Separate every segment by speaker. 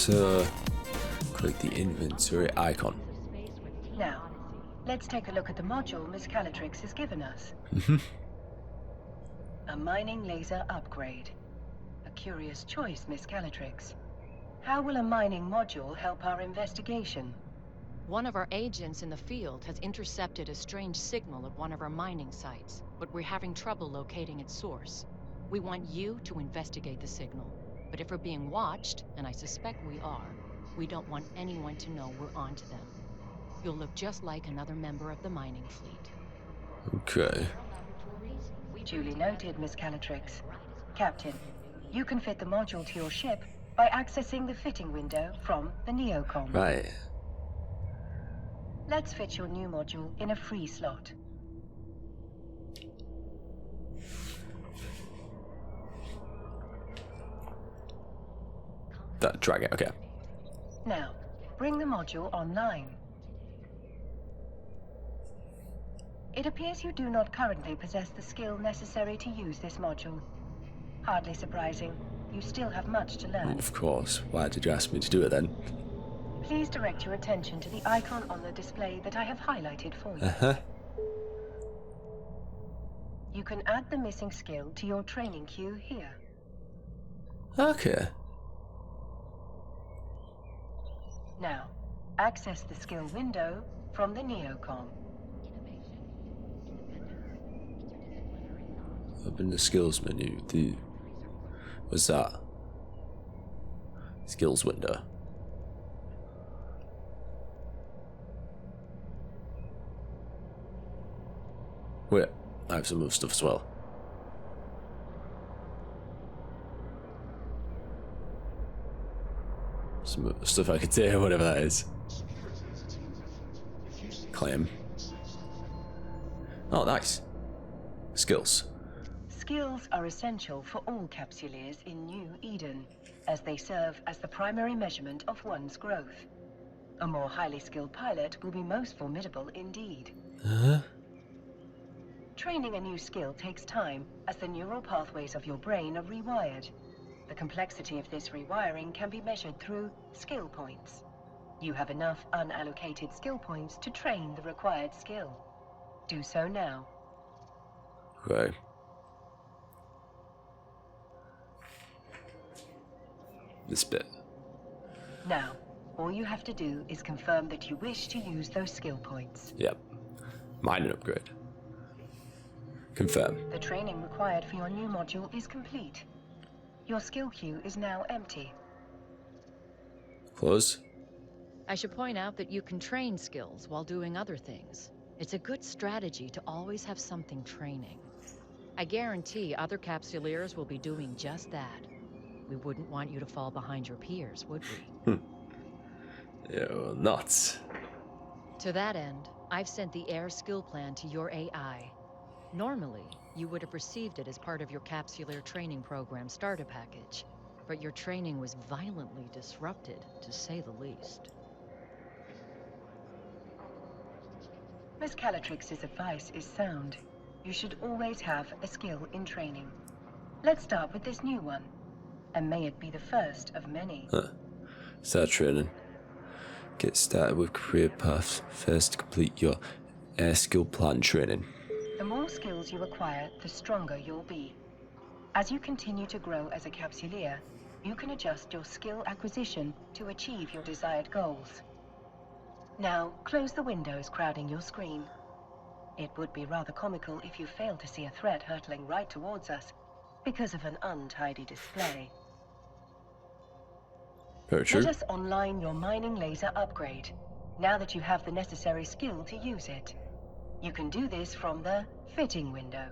Speaker 1: to click the inventory icon.
Speaker 2: Now, let's take a look at the module Miss Calatrix has given us. A mining laser upgrade. A curious choice, Miss Calatrix. How will a mining module help our investigation?
Speaker 3: One of our agents in the field has intercepted a strange signal at one of our mining sites, but we're having trouble locating its source. We want you to investigate the signal, but if we're being watched, and I suspect we are, we don't want anyone to know we're onto them. You'll look just like another member of the mining fleet.
Speaker 1: Okay.
Speaker 2: Duly noted, Miss Calatrix. Captain, you can fit the module to your ship by accessing the fitting window from the Neocom.
Speaker 1: Right.
Speaker 2: Let's fit your new module in a free slot.
Speaker 1: Drag it, okay.
Speaker 2: Now, bring the module online. It appears you do not currently possess the skill necessary to use this module. Hardly surprising. You still have much to learn.
Speaker 1: Of course. Why did you ask me to do it then?
Speaker 2: Please direct your attention to the icon on the display that I have highlighted for you.
Speaker 1: Uh-huh.
Speaker 2: You can add the missing skill to your training queue here.
Speaker 1: Okay.
Speaker 2: Now, access the skill window from the Neocom.
Speaker 1: Open the skills menu. What's that? Skills window. Wait, I have some other stuff as well. Some stuff I could do, whatever that is. Claim. Oh, nice. Skills.
Speaker 2: Skills are essential for all capsuleers in New Eden, as they serve as the primary measurement of one's growth. A more highly skilled pilot will be most formidable indeed.
Speaker 1: Huh?
Speaker 2: Training a new skill takes time, as the neural pathways of your brain are rewired. The complexity of this rewiring can be measured through skill points. You have enough unallocated skill points to train the required skill. Do so now.
Speaker 1: Okay. This bit.
Speaker 2: Now, all you have to do is confirm that you wish to use those skill points.
Speaker 1: Yep. Mining upgrade. Confirm.
Speaker 2: The training required for your new module is complete. Your skill queue is now empty.
Speaker 1: Close.
Speaker 3: I should point out that you can train skills while doing other things. It's a good strategy to always have something training. I guarantee other capsuleers will be doing just that. We wouldn't want you to fall behind your peers, would we?
Speaker 1: Yeah, well, nuts.
Speaker 3: To that end, I've sent the Air skill plan to your AI. Normally, you would have received it as part of your capsuleer training program starter package, but your training was violently disrupted, to say the least.
Speaker 2: Miss Calatrix's advice is sound. You should always have a skill in training. Let's start with this new one, and may it be the first of many.
Speaker 1: Start training. Get started with career paths. First, complete your air skill plan training.
Speaker 2: The more skills you acquire, the stronger you'll be. As you continue to grow as a capsuleer, you can adjust your skill acquisition to achieve your desired goals. Now, close the windows crowding your screen. It would be rather comical if you failed to see a threat hurtling right towards us because of an untidy display.
Speaker 1: Very true.
Speaker 2: Let us online your mining laser upgrade, now that you have the necessary skill to use it. You can do this from the fitting window.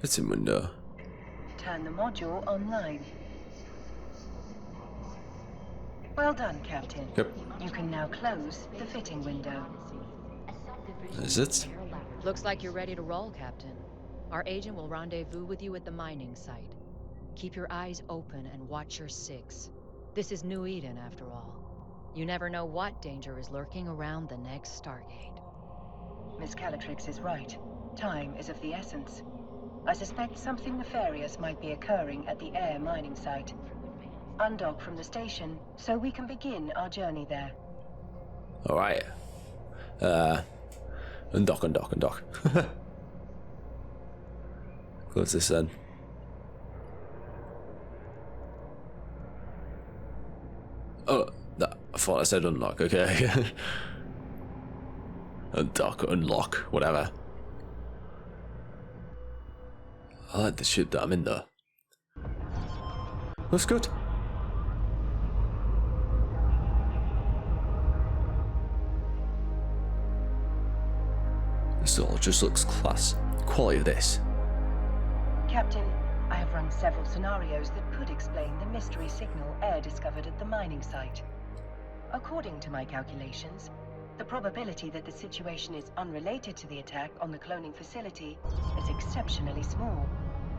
Speaker 1: Fitting window.
Speaker 2: Turn the module online. Well done, Captain.
Speaker 1: Yep.
Speaker 2: You can now close the fitting window.
Speaker 1: Is it?
Speaker 3: Looks like you're ready to roll, Captain. Our agent will rendezvous with you at the mining site. Keep your eyes open and watch your six. This is New Eden, after all. You never know what danger is lurking around the next Stargate.
Speaker 2: Miss Calatrix is right. Time is of the essence. I suspect something nefarious might be occurring at the air mining site. undock from the station so we can begin our journey there.
Speaker 1: Alright. Undock. Close this then. Oh, I thought I said unlock, okay. Undock, unlock, whatever. I like the shit that I'm in though. That's good. This all just looks class. The quality of this.
Speaker 2: Captain, I have run several scenarios that could explain the mystery signal Air discovered at the mining site. According to my calculations, the probability that the situation is unrelated to the attack on the cloning facility is exceptionally small.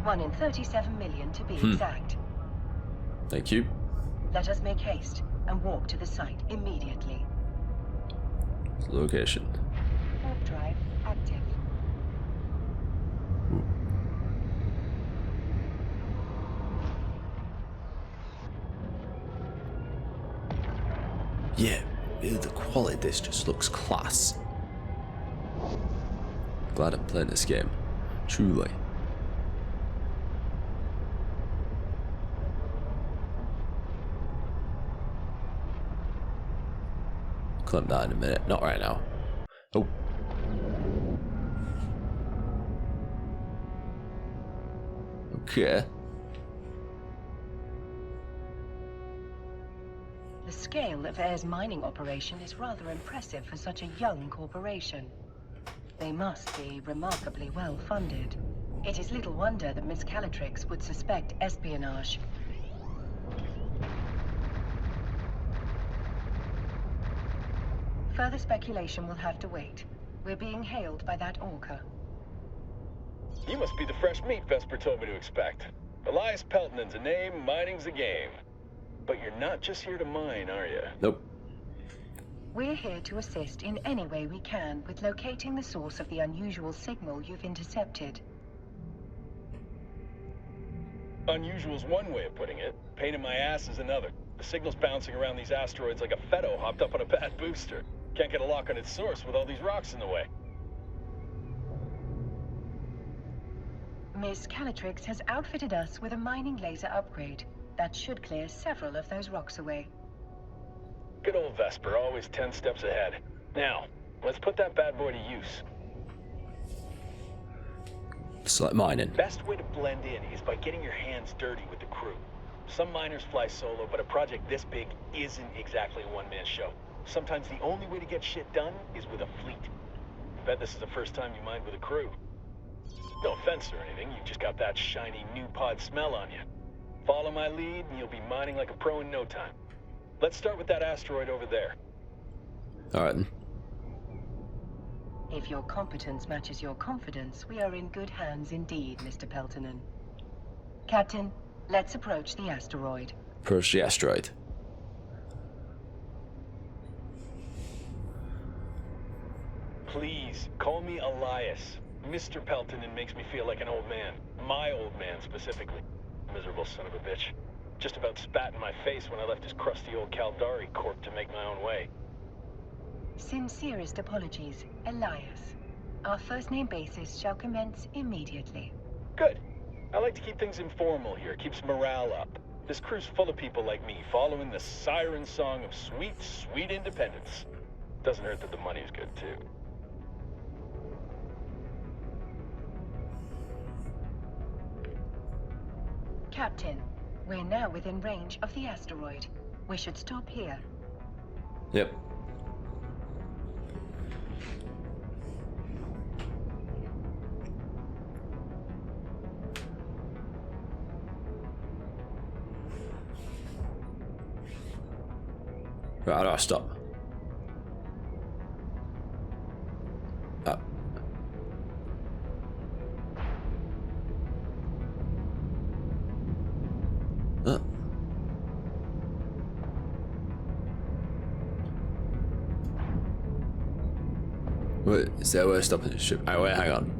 Speaker 2: 1 in 37 million to be exact.
Speaker 1: Thank you.
Speaker 2: Let us make haste and walk to the site immediately.
Speaker 1: Location.
Speaker 2: Warp drive active.
Speaker 1: Yeah, the quality of this just looks class. Glad I'm playing this game. Truly. Climb that in a minute. Not right now. Oh. Okay.
Speaker 2: The scale of Air's mining operation is rather impressive for such a young corporation. They must be remarkably well funded. It is little wonder that Miss Calatrix would suspect espionage. Further speculation will have to wait. We're being hailed by that orca.
Speaker 4: You must be the fresh meat Vesper told me to expect. Elias Peltonen's a name, mining's a game. But you're not just here to mine, are you?
Speaker 1: Nope.
Speaker 2: We're here to assist in any way we can with locating the source of the unusual signal you've intercepted.
Speaker 4: Unusual's one way of putting it. Pain in my ass is another. The signal's bouncing around these asteroids like a Fetto hopped up on a bad booster. Can't get a lock on its source with all these rocks in the way.
Speaker 2: Miss Calatrix has outfitted us with a mining laser upgrade that should clear several of those rocks away.
Speaker 4: Good old Vesper, always 10 steps ahead. Now, let's put that bad boy to use.
Speaker 1: It's like mining.
Speaker 4: Best way to blend in is by getting your hands dirty with the crew. Some miners fly solo, but a project this big isn't exactly a one-man show. Sometimes the only way to get shit done is with a fleet. I bet this is the first time you mined with a crew. No offense or anything, you just got that shiny new pod smell on you. Follow my lead and you'll be mining like a pro in no time. Let's start with that asteroid over there.
Speaker 1: Alright then.
Speaker 2: If your competence matches your confidence, we are in good hands indeed, Mr. Peltonen. Captain, let's approach the asteroid.
Speaker 1: Approach the asteroid.
Speaker 4: Please, call me Elias. Mr. Peltonen makes me feel like an old man. My old man, specifically. Miserable son of a bitch. Just about spat in my face when I left his crusty old Caldari corp to make my own way.
Speaker 2: Sincerest apologies, Elias. Our first name basis shall commence immediately.
Speaker 4: Good. I like to keep things informal here. Keeps morale up. This crew's full of people like me, following the siren song of sweet, sweet independence. Doesn't hurt that the money's good, too.
Speaker 2: Captain, we're now within range of the asteroid. We should stop here.
Speaker 1: Yep. Right, how do I stop? Up. Wait, is there a way to stop the ship? Oh, wait, hang on.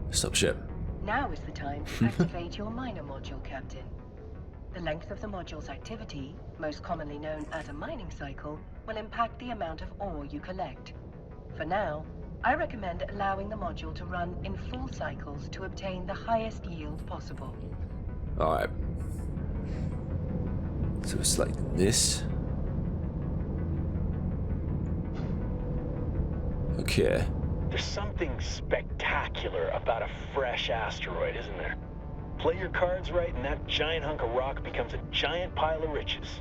Speaker 1: Stop ship.
Speaker 2: Now is the time to activate your minor module, Captain. The length of the module's activity, most commonly known as a mining cycle, will impact the amount of ore you collect. For now, I recommend allowing the module to run in full cycles to obtain the highest yield possible.
Speaker 1: Alright. So it's like this. Okay.
Speaker 4: There's something spectacular about a fresh asteroid, isn't there? Play your cards right and that giant hunk of rock becomes a giant pile of riches.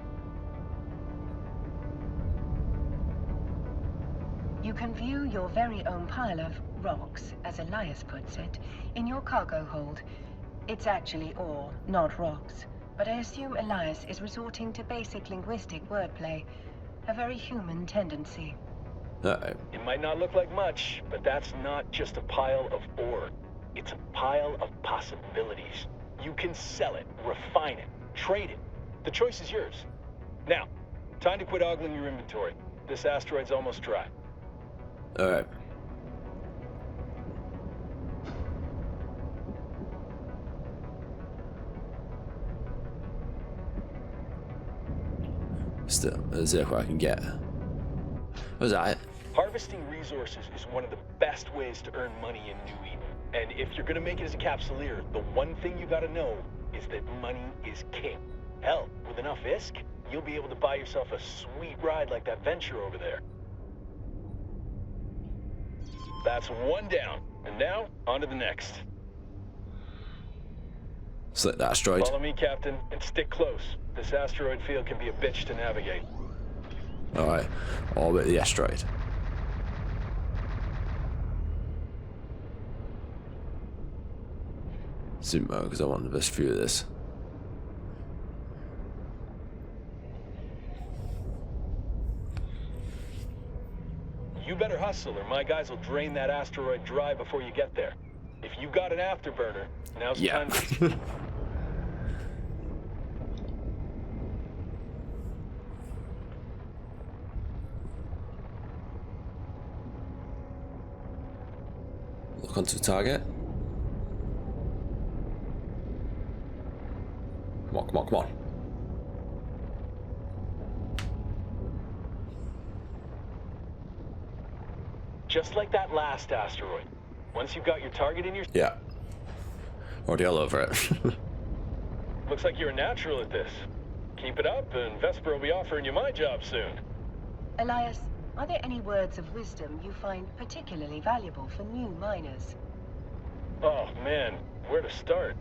Speaker 2: You can view your very own pile of rocks, as Elias puts it, in your cargo hold. It's actually ore, not rocks, but I assume Elias is resorting to basic linguistic wordplay, a very human tendency.
Speaker 1: Alright.
Speaker 4: It might not look like much, but that's not just a pile of ore. It's a pile of possibilities. You can sell it, refine it, trade it. The choice is yours. Now, time to quit ogling your inventory. This asteroid's almost dry.
Speaker 1: Alright. Still, is there what I can get? Was that?
Speaker 4: Harvesting resources is one of the best ways to earn money in New Eden. And if you're gonna make it as a Capsuleer, the one thing you gotta know is that money is king. Hell, with enough ISK, you'll be able to buy yourself a sweet ride like that venture over there. That's one down. And now, on to the next.
Speaker 1: Select the asteroid.
Speaker 4: Follow me, Captain, and stick close. This asteroid field can be a bitch to navigate.
Speaker 1: Alright. Orbit the asteroid. Zoom mode because I want the best view of this.
Speaker 4: You better hustle or my guys will drain that asteroid dry before you get there. If you got an afterburner, now's the time to...
Speaker 1: Look onto the target. Come on, come on, come on.
Speaker 4: Just like that last asteroid. Once you've got your target in your...
Speaker 1: Yeah. Already all over it.
Speaker 4: Looks like you're a natural at this. Keep it up and Vesper will be offering you my job soon.
Speaker 2: Elias, are there any words of wisdom you find particularly valuable for new miners?
Speaker 4: Oh man, where to start?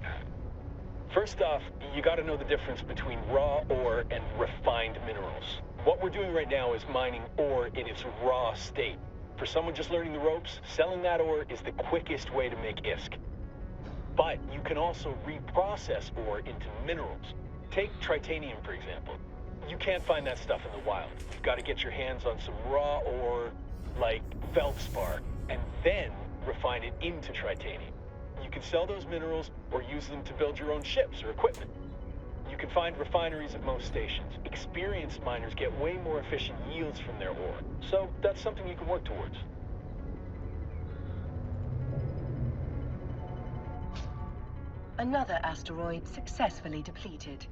Speaker 4: First off, you gotta know the difference between raw ore and refined minerals. What we're doing right now is mining ore in its raw state. For someone just learning the ropes, selling that ore is the quickest way to make ISK. But you can also reprocess ore into minerals. Take titanium, for example. You can't find that stuff in the wild. You've got to get your hands on some raw ore, like feldspar, and then refine it into titanium. You can sell those minerals or use them to build your own ships or equipment. You can find refineries at most stations. Experienced miners get way more efficient yields from their ore, so that's something you can work towards.
Speaker 2: Another asteroid successfully depleted.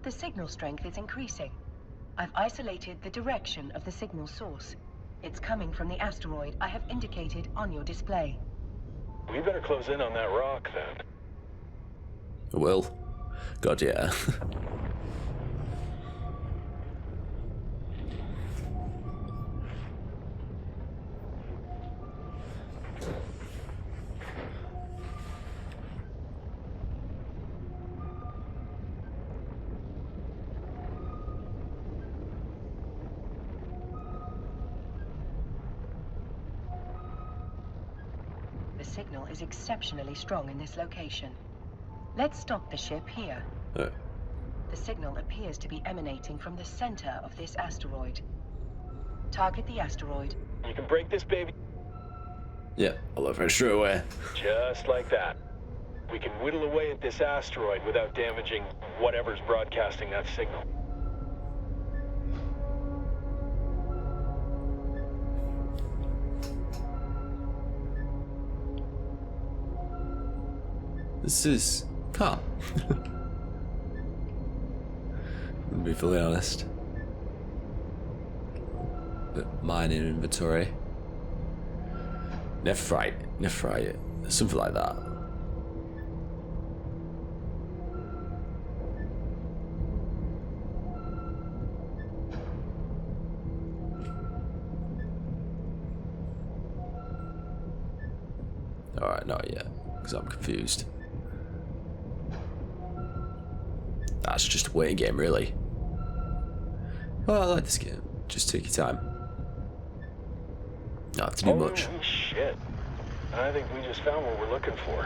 Speaker 2: The signal strength is increasing. I've isolated the direction of the signal source. It's coming from the asteroid I have indicated on your display.
Speaker 4: We better close in on that rock, then.
Speaker 1: Will. God, yeah.
Speaker 2: The signal is exceptionally strong in this location. Let's stop the ship here. The signal appears to be emanating from the center of this asteroid. Target the asteroid.
Speaker 4: You can break this baby.
Speaker 1: Yeah, all over it straight away.
Speaker 4: Just like that. We can whittle away at this asteroid without damaging whatever's broadcasting that signal.
Speaker 1: This is calm. be fully honest. But mining inventory. Nephrite, something like that. Alright, not yet, because I'm confused. That's just a waiting game, really. Oh, I like this game. Just take your time. Not have to do much.
Speaker 4: Holy shit. I think we just found what we're looking for.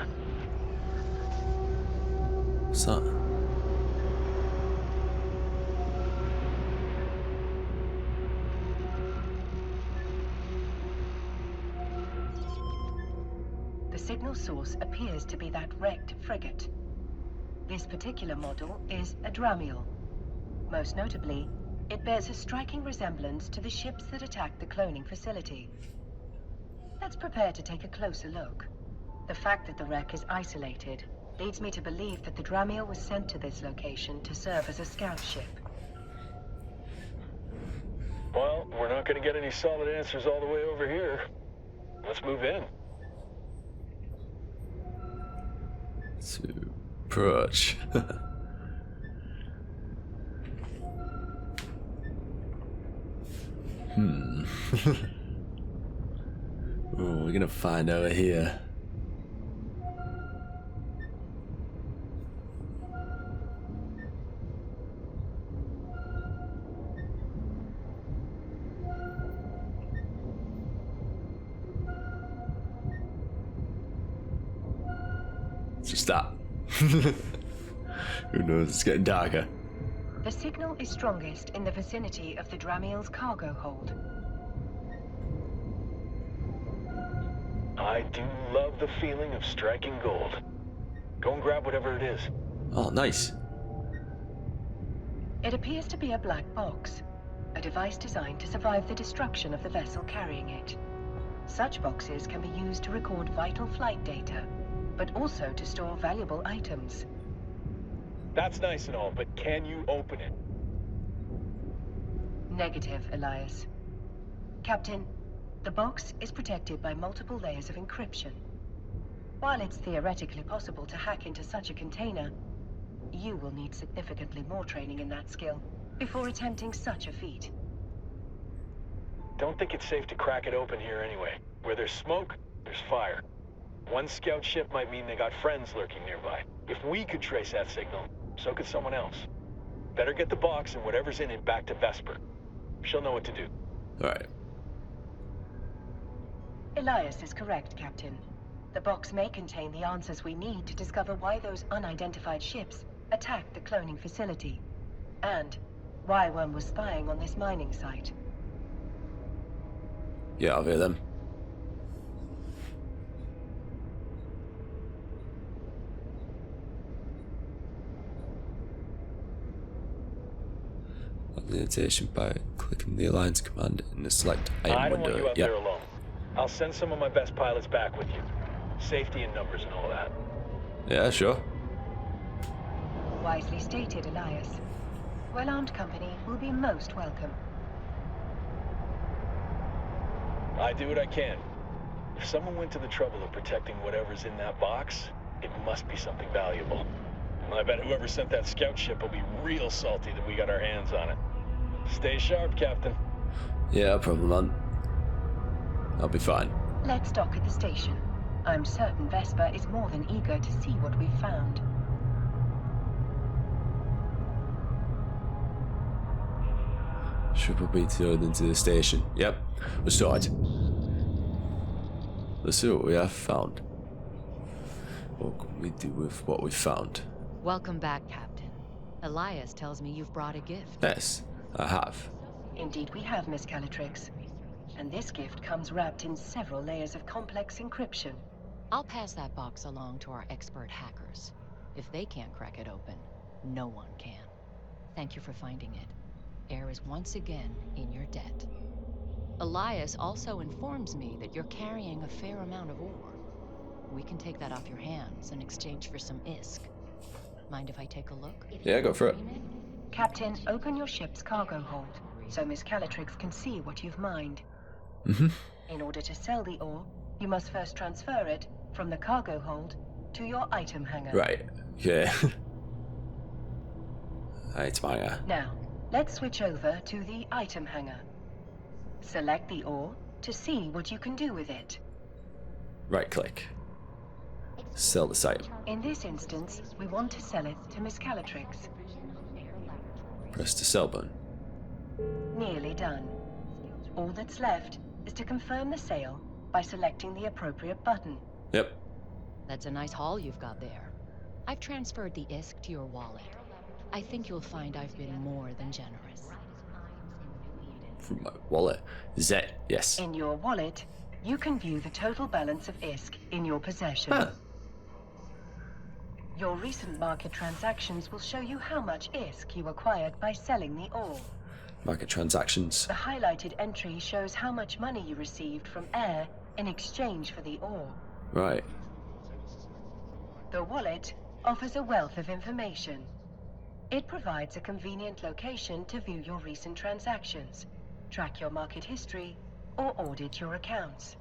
Speaker 1: What's that?
Speaker 2: The signal source appears to be that wrecked frigate. This particular model is a Dramiel. Most notably, it bears a striking resemblance to the ships that attacked the cloning facility. Let's prepare to take a closer look. The fact that the wreck is isolated leads me to believe that the Dramiel was sent to this location to serve as a scout ship.
Speaker 4: Well, we're not going to get any solid answers all the way over here. Let's move in.
Speaker 1: To approach. Oh, we're gonna find over here. It's just that. Who knows? It's getting darker.
Speaker 2: The signal is strongest in the vicinity of the Dramiel's cargo hold.
Speaker 4: I do love the feeling of striking gold. Go and grab whatever it is.
Speaker 1: Oh, nice.
Speaker 2: It appears to be a black box, a device designed to survive the destruction of the vessel carrying it. Such boxes can be used to record vital flight data, but also to store valuable items.
Speaker 4: That's nice and all, but can you open it?
Speaker 2: Negative, Elias. Captain, the box is protected by multiple layers of encryption. While it's theoretically possible to hack into such a container, you will need significantly more training in that skill before attempting such a feat.
Speaker 4: Don't think it's safe to crack it open here anyway. Where there's smoke, there's fire. One scout ship might mean they got friends lurking nearby. If we could trace that signal, so could someone else. Better get the box and whatever's in it back to Vesper. She'll know what to do.
Speaker 1: Alright.
Speaker 2: Elias is correct, Captain. The box may contain the answers we need to discover why those unidentified ships attacked the cloning facility, and why one was spying on this mining site.
Speaker 1: Yeah, I'll hear them. The invitation by clicking the Alliance command in the select
Speaker 4: I
Speaker 1: item
Speaker 4: don't want
Speaker 1: window.
Speaker 4: you out there alone. I'll send some of my best pilots back with you. Safety in numbers and all that.
Speaker 1: Yeah, sure.
Speaker 2: Wisely stated, Elias. Well-armed company will be most welcome.
Speaker 4: I do what I can. If someone went to the trouble of protecting whatever's in that box, it must be something valuable. I bet whoever sent that scout ship will be real salty that we got our hands on it. Stay sharp, Captain.
Speaker 1: Yeah, no problem, man. I'll be fine.
Speaker 2: Let's dock at the station. I'm certain Vesper is more than eager to see what we've found.
Speaker 1: Ship will be towed into the station. Yep, we're sorted. Let's see what we have found. What can we do with what we found?
Speaker 3: Welcome back, Captain. Elias tells me you've brought a gift.
Speaker 1: Yes, I have.
Speaker 2: Indeed we have, Miss Calatrix. And this gift comes wrapped in several layers of complex encryption.
Speaker 3: I'll pass that box along to our expert hackers. If they can't crack it open, no one can. Thank you for finding it. Air is once again in your debt. Elias also informs me that you're carrying a fair amount of ore. We can take that off your hands in exchange for some ISK. Mind if I take a look?
Speaker 1: Yeah, go for it.
Speaker 2: Captain, open your ship's cargo hold, so Miss Calatrix can see what you've mined. In order to sell the ore, you must first transfer it from the cargo hold to your item hangar.
Speaker 1: Right. Yeah. Item hangar.
Speaker 2: Now, let's switch over to the item hangar. Select the ore to see what you can do with it.
Speaker 1: Right click. Sell this item.
Speaker 2: In this instance, we want to sell it to Miss Calatrix.
Speaker 1: Press the sell button.
Speaker 2: Nearly done. All that's left is to confirm the sale by selecting the appropriate button.
Speaker 1: Yep.
Speaker 3: That's a nice haul you've got there. I've transferred the ISK to your wallet. I think you'll find I've been more than generous.
Speaker 1: From my wallet. Z. Yes.
Speaker 2: In your wallet, you can view the total balance of ISK in your possession.
Speaker 1: Huh.
Speaker 2: Your recent market transactions will show you how much ISK you acquired by selling the ore.
Speaker 1: Market transactions.
Speaker 2: The highlighted entry shows how much money you received from Air in exchange for the ore.
Speaker 1: Right.
Speaker 2: The wallet offers a wealth of information. It provides a convenient location to view your recent transactions, track your market history, or audit your accounts.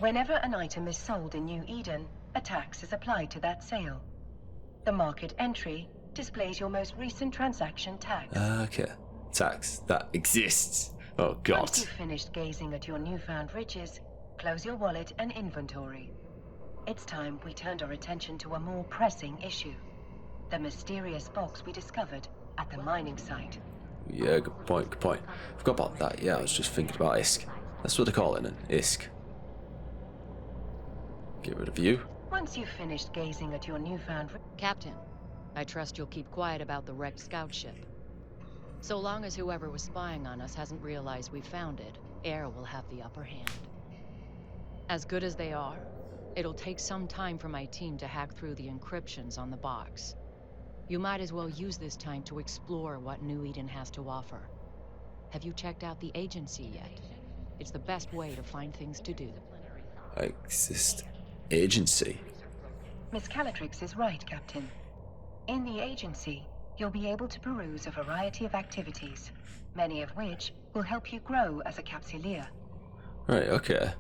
Speaker 2: Whenever an item is sold in New Eden, a tax is applied to that sale. The market entry displays your most recent transaction tax.
Speaker 1: Okay. Tax. That exists. Oh god.
Speaker 2: Once you've finished gazing at your newfound riches, close your wallet and inventory. It's time we turned our attention to a more pressing issue. The mysterious box we discovered at the mining site.
Speaker 1: Yeah, good point, good point. Forgot about that. Yeah, I was just thinking about ISK. That's what they call it, an ISK. Get rid of you.
Speaker 2: Once you've finished gazing at your newfound
Speaker 3: Captain, I trust you'll keep quiet about the wrecked scout ship. So long as whoever was spying on us hasn't realized we found it, Air will have the upper hand. As good as they are, it'll take some time for my team to hack through the encryptions on the box. You might as well use this time to explore what New Eden has to offer. Have you checked out the agency yet? It's the best way to find things to do.
Speaker 1: Exist. Agency.
Speaker 2: Miss Calatrix is right, Captain. In the agency, you'll be able to peruse a variety of activities, many of which will help you grow as a capsuleer.
Speaker 1: Right, okay.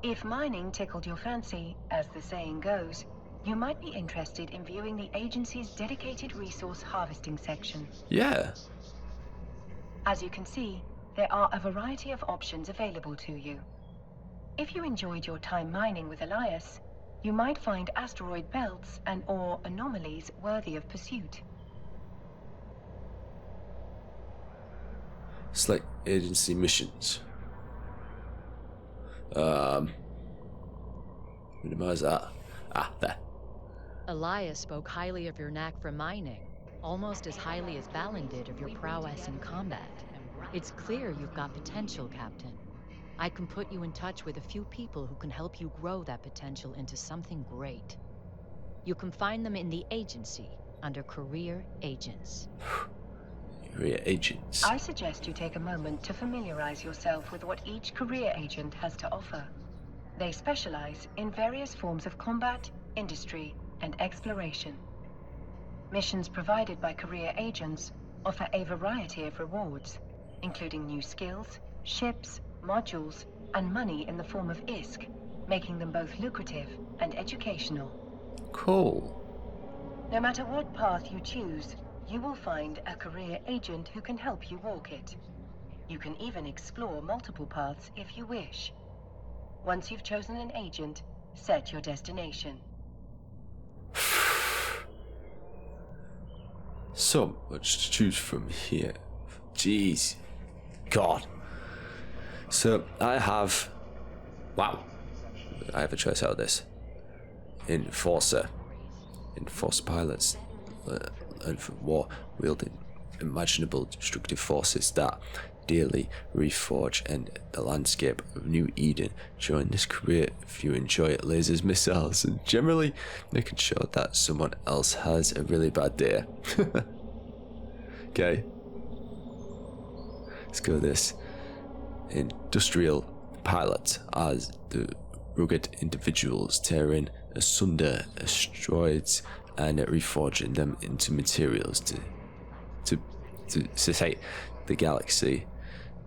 Speaker 2: If mining tickled your fancy, as the saying goes, you might be interested in viewing the agency's dedicated resource harvesting section.
Speaker 1: Yeah.
Speaker 2: As you can see, there are a variety of options available to you. If you enjoyed your time mining with Elias, you might find asteroid belts and or anomalies worthy of pursuit.
Speaker 1: Select agency missions. Minimize that. Ah, there.
Speaker 3: Elias spoke highly of your knack for mining, almost as highly as Balin did of your prowess in combat. It's clear you've got potential, Captain. I can put you in touch with a few people who can help you grow that potential into something great. You can find them in the agency under Career Agents.
Speaker 1: Career agents.
Speaker 2: I suggest you take a moment to familiarize yourself with what each career agent has to offer. They specialize in various forms of combat, industry, and exploration. Missions provided by career agents offer a variety of rewards, including new skills, ships, modules, and money in the form of ISK, making them both lucrative and educational.
Speaker 1: Cool.
Speaker 2: No matter what path you choose, you will find a career agent who can help you walk it. You can even explore multiple paths if you wish. Once you've chosen an agent, set your destination.
Speaker 1: So much to choose from here. Jeez. God. So I have... Wow. I have a choice out of this. Enforcer. Enforce pilots. Learn from war. Wielding imaginable destructive forces that daily reforge and the landscape of New Eden. Join this career if you enjoy lasers, missiles, and generally making sure that someone else has a really bad day. Okay. Let's go with this. Industrial pilot as the rugged individuals tearing asunder asteroids and reforging them into materials to to say the galaxy.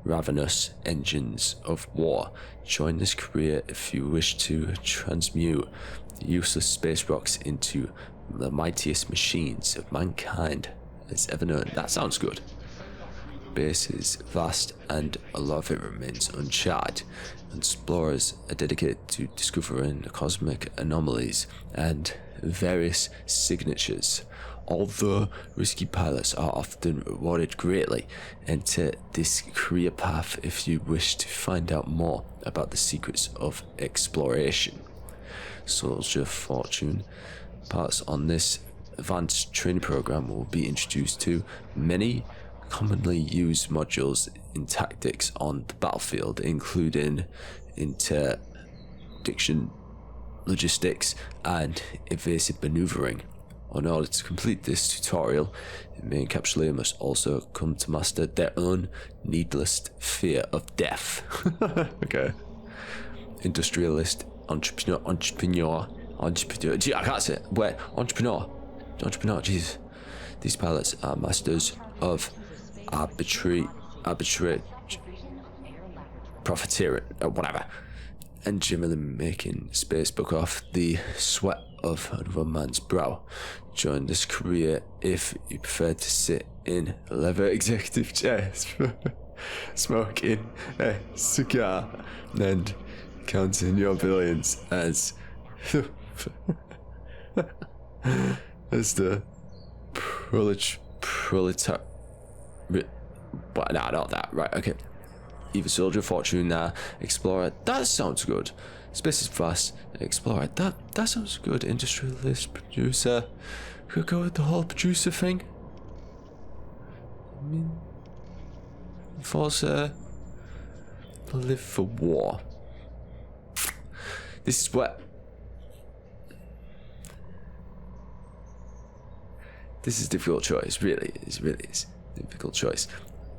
Speaker 1: Ravenous engines of war. Join this career if you wish to transmute useless space rocks into the mightiest machines of mankind has ever known. That sounds good. Base is vast and a lot of it remains uncharted. Explorers are dedicated to discovering cosmic anomalies and various signatures. Although risky pilots are often rewarded greatly, enter this career path if you wish to find out more about the secrets of exploration. Soldier Fortune. Parts on this advanced training program will be introduced to many commonly used modules in tactics on the battlefield, including interdiction, logistics, and evasive maneuvering. In order to complete this tutorial, the main capsuleer must also come to master their own needless fear of death. Okay. Industrialist, entrepreneur. Gee, I can't say it. Wait, entrepreneur, Jesus. These pilots are masters of arbitrary profiteering, whatever, and generally making space book off the sweat of another man's brow. Join this career if you prefer to sit in leather executive chairs, smoking a cigar and counting your billions as the proletariat. But no, not that. Right, okay. Either Soldier, Fortune, Explorer. That sounds good. Space is vast. Explorer. That sounds good. Industrialist, producer. Could go with the whole producer thing. I mean, Forza. Live for war. This is what. This is a difficult choice. Really, it really is a difficult choice.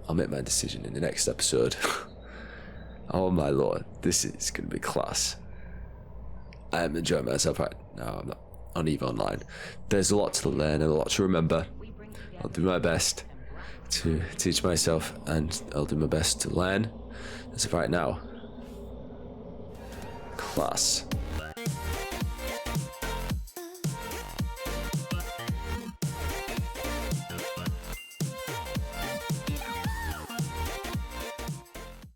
Speaker 1: I'll make my decision in the next episode. Oh my lord, this is going to be class. I am enjoying myself right now. I'm not on EVE Online. There's a lot to learn and a lot to remember. I'll do my best to teach myself, and I'll do my best to learn. As of right now, class.